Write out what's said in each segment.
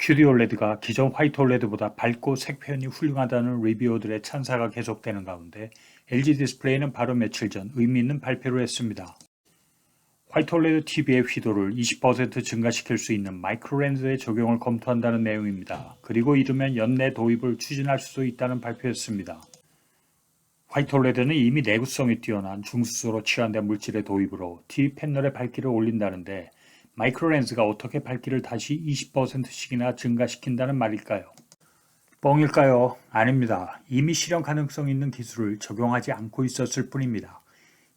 QD-OLED가 기존 화이트 OLED보다 밝고 색 표현이 훌륭하다는 리뷰어들의 찬사가 계속되는 가운데 LG 디스플레이는 바로 며칠 전 의미 있는 발표를 했습니다. 화이트 OLED TV의 휘도를 20% 증가시킬 수 있는 마이크로렌즈의 적용을 검토한다는 내용입니다. 그리고 이르면 연내 도입을 추진할 수도 있다는 발표였습니다. 화이트 OLED는 이미 내구성이 뛰어난 중수소로 치환된 물질의 도입으로 TV 패널의 밝기를 올린다는데 마이크로렌즈가 어떻게 밝기를 다시 20%씩이나 증가시킨다는 말일까요? 뻥일까요? 아닙니다. 이미 실현 가능성 있는 기술을 적용하지 않고 있었을 뿐입니다.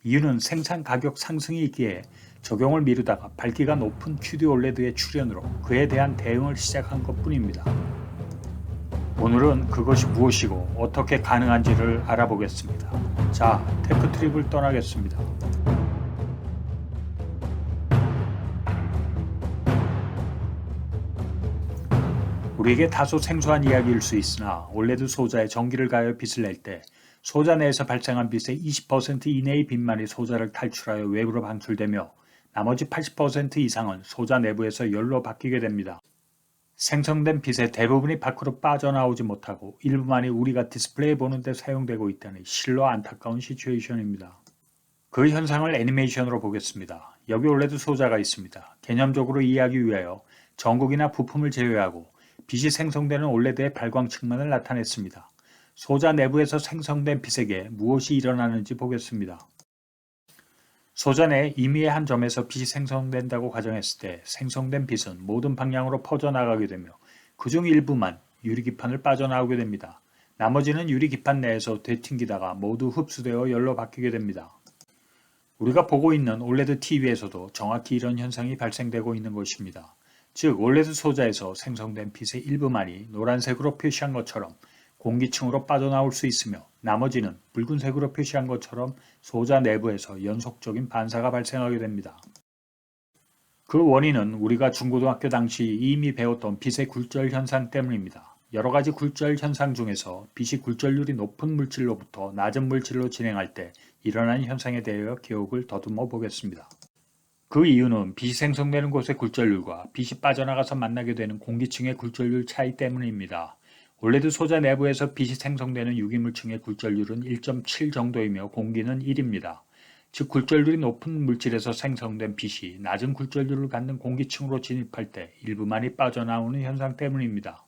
이유는 생산 가격 상승이 있기에 적용을 미루다가 밝기가 높은 QD-OLED의 출현으로 그에 대한 대응을 시작한 것뿐입니다. 오늘은 그것이 무엇이고 어떻게 가능한지를 알아보겠습니다. 자, 테크트립을 떠나겠습니다. 우리에게 다소 생소한 이야기일 수 있으나 올레드 소자에 전기를 가하여 빛을 낼 때 소자 내에서 발생한 빛의 20% 이내의 빛만이 소자를 탈출하여 외부로 방출되며 나머지 80% 이상은 소자 내부에서 열로 바뀌게 됩니다. 생성된 빛의 대부분이 밖으로 빠져나오지 못하고 일부만이 우리가 디스플레이에 보는 데 사용되고 있다는 실로 안타까운 시츄에이션입니다. 그 현상을 애니메이션으로 보겠습니다. 여기 올레드 소자가 있습니다. 개념적으로 이해하기 위하여 전극이나 부품을 제외하고 빛이 생성되는 올레드의 발광측만을 나타냈습니다. 소자 내부에서 생성된 빛에게 무엇이 일어나는지 보겠습니다. 소자 내 임의의 한 점에서 빛이 생성된다고 가정했을 때 생성된 빛은 모든 방향으로 퍼져나가게 되며 그중 일부만 유리기판을 빠져나오게 됩니다. 나머지는 유리기판 내에서 되튕기다가 모두 흡수되어 열로 바뀌게 됩니다. 우리가 보고 있는 올레드 TV에서도 정확히 이런 현상이 발생되고 있는 것입니다. 즉 올레드 소자에서 생성된 빛의 일부만이 노란색으로 표시한 것처럼 공기층으로 빠져나올 수 있으며 나머지는 붉은색으로 표시한 것처럼 소자 내부에서 연속적인 반사가 발생하게 됩니다. 그 원인은 우리가 중고등학교 당시 이미 배웠던 빛의 굴절 현상 때문입니다. 여러 가지 굴절 현상 중에서 빛이 굴절률이 높은 물질로부터 낮은 물질로 진행할 때 일어나는 현상에 대하여 기억을 더듬어 보겠습니다. 그 이유는 빛이 생성되는 곳의 굴절률과 빛이 빠져나가서 만나게 되는 공기층의 굴절률 차이 때문입니다. 올레드 소자 내부에서 빛이 생성되는 유기물층의 굴절률은 1.7 정도이며 공기는 1입니다. 즉 굴절률이 높은 물질에서 생성된 빛이 낮은 굴절률을 갖는 공기층으로 진입할 때 일부만이 빠져나오는 현상 때문입니다.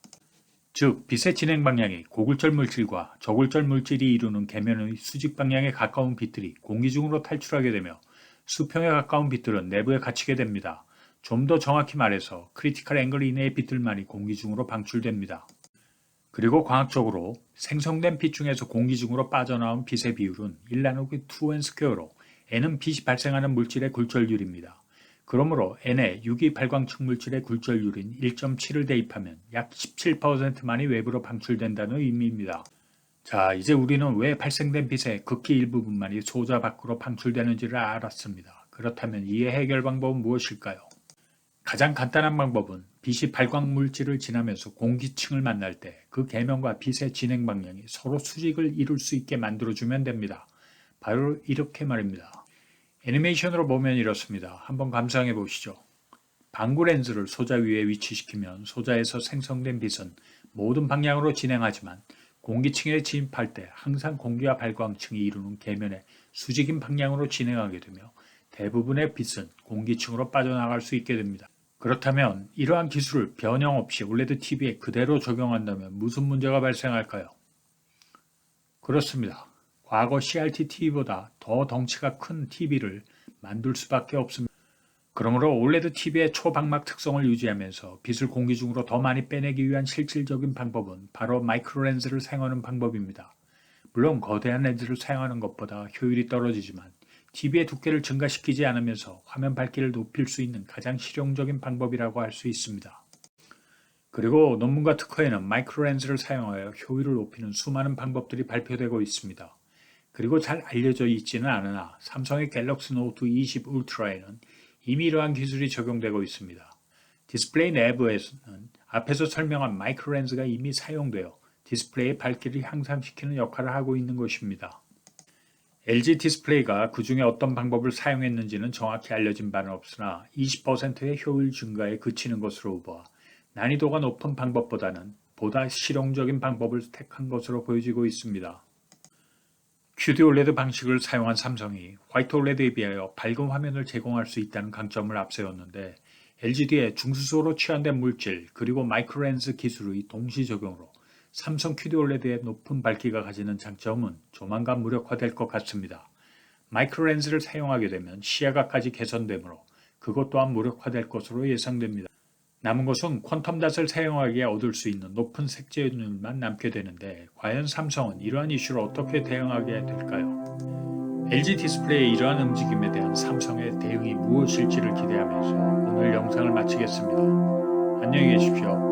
즉 빛의 진행 방향이 고굴절 물질과 저굴절 물질이 이루는 계면의 수직 방향에 가까운 빛들이 공기 중으로 탈출하게 되며 수평에 가까운 빛들은 내부에 갇히게 됩니다. 좀 더 정확히 말해서 크리티컬 앵글 이내의 빛들만이 공기 중으로 방출됩니다. 그리고 과학적으로 생성된 빛 중에서 공기 중으로 빠져나온 빛의 비율은 1나누기 2n²로 n은 빛이 발생하는 물질의 굴절률입니다. 그러므로 n에 유기 발광층 물질의 굴절률인 1.7을 대입하면 약 17%만이 외부로 방출된다는 의미입니다. 자, 이제 우리는 왜 발생된 빛의 극히 일부분만이 소자 밖으로 방출되는지를 알았습니다. 그렇다면 이의 해결 방법은 무엇일까요? 가장 간단한 방법은 빛이 발광 물질을 지나면서 공기층을 만날 때 그 계면과 빛의 진행 방향이 서로 수직을 이룰 수 있게 만들어주면 됩니다. 바로 이렇게 말입니다. 애니메이션으로 보면 이렇습니다. 한번 감상해 보시죠. 방구 렌즈를 소자 위에 위치시키면 소자에서 생성된 빛은 모든 방향으로 진행하지만 공기층에 진입할 때 항상 공기와 발광층이 이루는 계면의 수직인 방향으로 진행하게 되며 대부분의 빛은 공기층으로 빠져나갈 수 있게 됩니다. 그렇다면 이러한 기술을 변형 없이 올레드 TV에 그대로 적용한다면 무슨 문제가 발생할까요? 그렇습니다. 과거 CRT TV보다 더 덩치가 큰 TV를 만들 수밖에 없습니다. 그러므로 올레드 TV의 초방막 특성을 유지하면서 빛을 공기 중으로 더 많이 빼내기 위한 실질적인 방법은 바로 마이크로 렌즈를 사용하는 방법입니다. 물론 거대한 렌즈를 사용하는 것보다 효율이 떨어지지만 TV의 두께를 증가시키지 않으면서 화면 밝기를 높일 수 있는 가장 실용적인 방법이라고 할 수 있습니다. 그리고 논문과 특허에는 마이크로 렌즈를 사용하여 효율을 높이는 수많은 방법들이 발표되고 있습니다. 그리고 잘 알려져 있지는 않으나 삼성의 갤럭시 노트 20 울트라에는 이미 이러한 기술이 적용되고 있습니다. 디스플레이 내부에서는 앞에서 설명한 마이크로 렌즈가 이미 사용되어 디스플레이의 밝기를 향상시키는 역할을 하고 있는 것입니다. LG 디스플레이가 그 중에 어떤 방법을 사용했는지는 정확히 알려진 바는 없으나 20%의 효율 증가에 그치는 것으로 보아 난이도가 높은 방법보다는 보다 실용적인 방법을 택한 것으로 보여지고 있습니다. QD-OLED 방식을 사용한 삼성이 화이트 OLED에 비하여 밝은 화면을 제공할 수 있다는 강점을 앞세웠는데 LGD의 중수소로 취한된 물질 그리고 마이크로렌즈 기술의 동시 적용으로 삼성 QD-OLED의 높은 밝기가 가지는 장점은 조만간 무력화될 것 같습니다. 마이크로렌즈를 사용하게 되면 시야각까지 개선되므로 그것 또한 무력화될 것으로 예상됩니다. 남은 것은 퀀텀닷을 사용하기에 얻을 수 있는 높은 색재율만 남게 되는데 과연 삼성은 이러한 이슈를 어떻게 대응하게 될까요? LG 디스플레이의 이러한 움직임에 대한 삼성의 대응이 무엇일지를 기대하면서 오늘 영상을 마치겠습니다. 안녕히 계십시오.